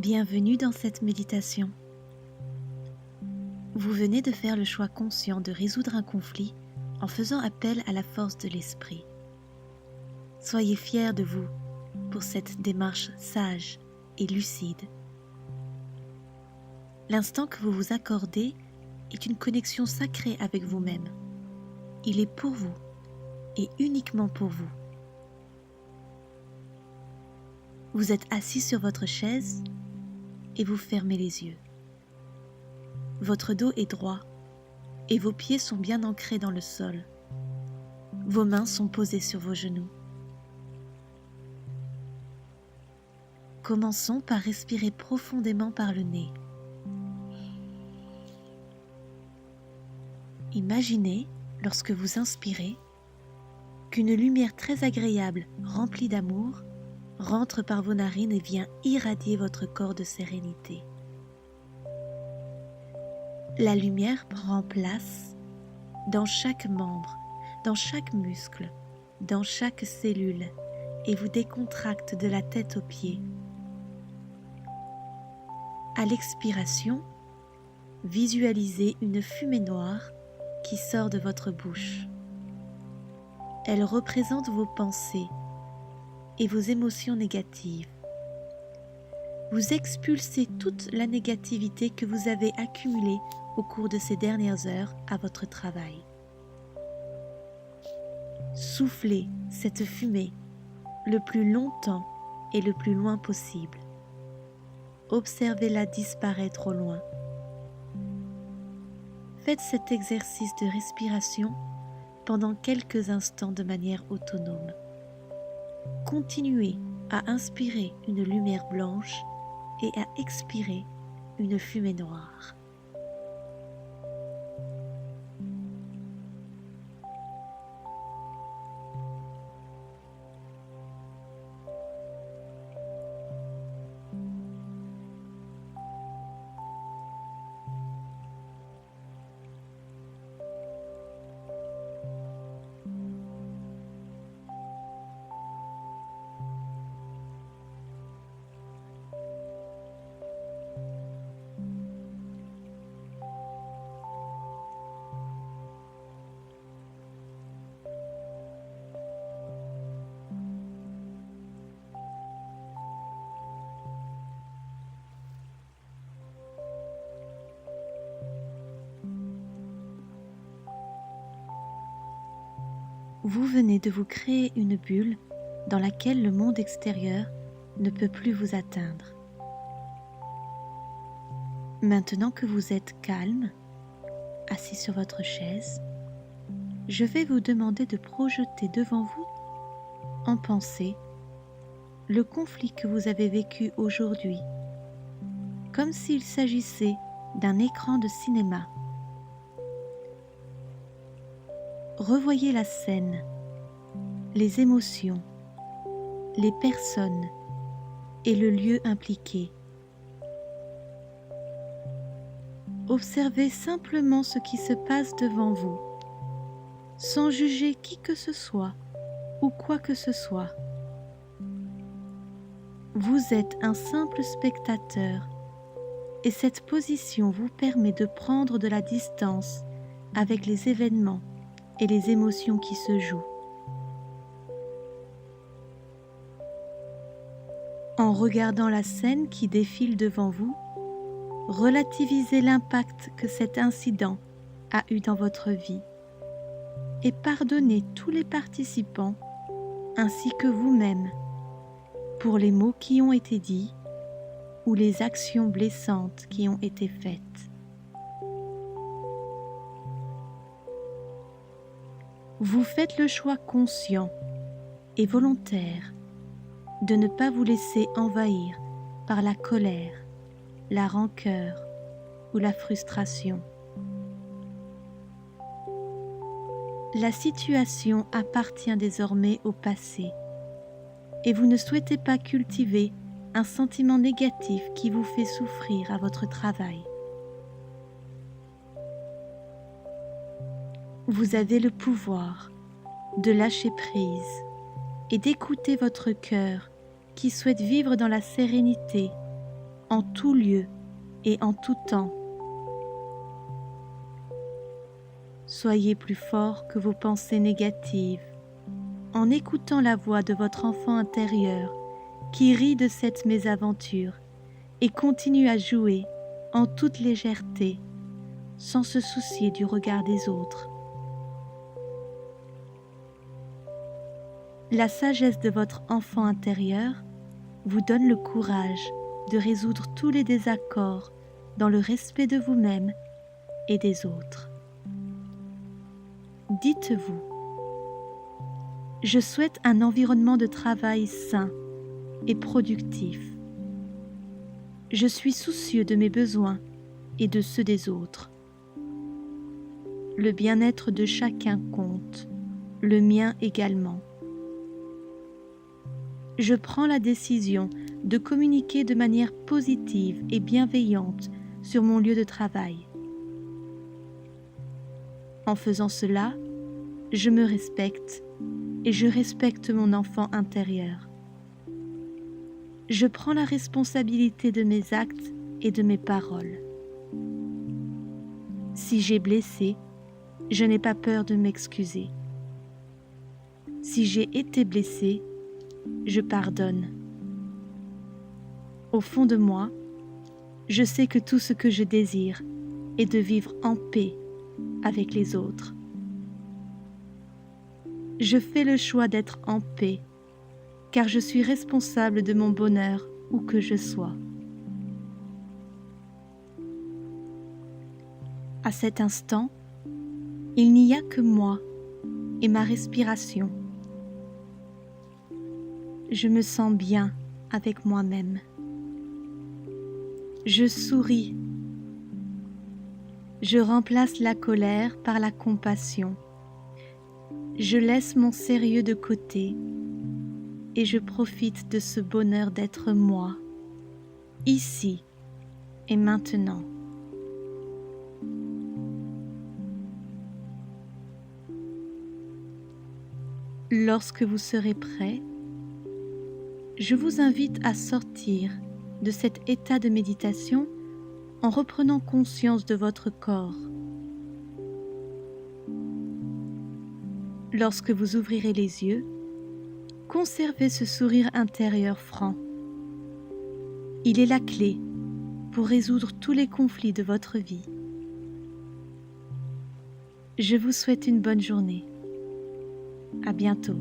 Bienvenue dans cette méditation. Vous venez de faire le choix conscient de résoudre un conflit en faisant appel à la force de l'esprit. Soyez fiers de vous pour cette démarche sage et lucide. L'instant que vous vous accordez est une connexion sacrée avec vous-même. Il est pour vous et uniquement pour vous. Vous êtes assis sur votre chaise et vous fermez les yeux. Votre dos est droit et vos pieds sont bien ancrés dans le sol. Vos mains sont posées sur vos genoux. Commençons par respirer profondément par le nez. Imaginez, lorsque vous inspirez, qu'une lumière très agréable, remplie d'amour, rentre par vos narines et vient irradier votre corps de sérénité. La lumière prend place dans chaque membre, dans chaque muscle, dans chaque cellule et vous décontracte de la tête aux pieds. À l'expiration, visualisez une fumée noire qui sort de votre bouche. Elle représente vos pensées et vos émotions négatives. Vous expulsez toute la négativité que vous avez accumulée au cours de ces dernières heures à votre travail. Soufflez cette fumée le plus longtemps et le plus loin possible. Observez-la disparaître au loin. Faites cet exercice de respiration pendant quelques instants de manière autonome. Continuez à inspirer une lumière blanche et à expirer une fumée noire. Vous venez de vous créer une bulle dans laquelle le monde extérieur ne peut plus vous atteindre. Maintenant que vous êtes calme, assis sur votre chaise, je vais vous demander de projeter devant vous, en pensée, le conflit que vous avez vécu aujourd'hui, comme s'il s'agissait d'un écran de cinéma. Revoyez la scène, les émotions, les personnes et le lieu impliqué. Observez simplement ce qui se passe devant vous, sans juger qui que ce soit ou quoi que ce soit. Vous êtes un simple spectateur et cette position vous permet de prendre de la distance avec les événements et les émotions qui se jouent. En regardant la scène qui défile devant vous, relativisez l'impact que cet incident a eu dans votre vie et pardonnez tous les participants ainsi que vous-même pour les mots qui ont été dits ou les actions blessantes qui ont été faites. Vous faites le choix conscient et volontaire de ne pas vous laisser envahir par la colère, la rancœur ou la frustration. La situation appartient désormais au passé et vous ne souhaitez pas cultiver un sentiment négatif qui vous fait souffrir à votre travail. Vous avez le pouvoir de lâcher prise et d'écouter votre cœur qui souhaite vivre dans la sérénité en tout lieu et en tout temps. Soyez plus fort que vos pensées négatives en écoutant la voix de votre enfant intérieur qui rit de cette mésaventure et continue à jouer en toute légèreté sans se soucier du regard des autres. La sagesse de votre enfant intérieur vous donne le courage de résoudre tous les désaccords dans le respect de vous-même et des autres. Dites-vous: je souhaite un environnement de travail sain et productif. Je suis soucieux de mes besoins et de ceux des autres. Le bien-être de chacun compte, le mien également. Je prends la décision de communiquer de manière positive et bienveillante sur mon lieu de travail. En faisant cela, je me respecte et je respecte mon enfant intérieur. Je prends la responsabilité de mes actes et de mes paroles. Si j'ai blessé, je n'ai pas peur de m'excuser. Si j'ai été blessé, je pardonne. Au fond de moi, je sais que tout ce que je désire est de vivre en paix avec les autres. Je fais le choix d'être en paix, car je suis responsable de mon bonheur où que je sois. À cet instant, il n'y a que moi et ma respiration. Je me sens bien avec moi-même. Je souris. Je remplace la colère par la compassion. Je laisse mon sérieux de côté et je profite de ce bonheur d'être moi, ici et maintenant. Lorsque vous serez prêt, je vous invite à sortir de cet état de méditation en reprenant conscience de votre corps. Lorsque vous ouvrirez les yeux, conservez ce sourire intérieur franc. Il est la clé pour résoudre tous les conflits de votre vie. Je vous souhaite une bonne journée. À bientôt.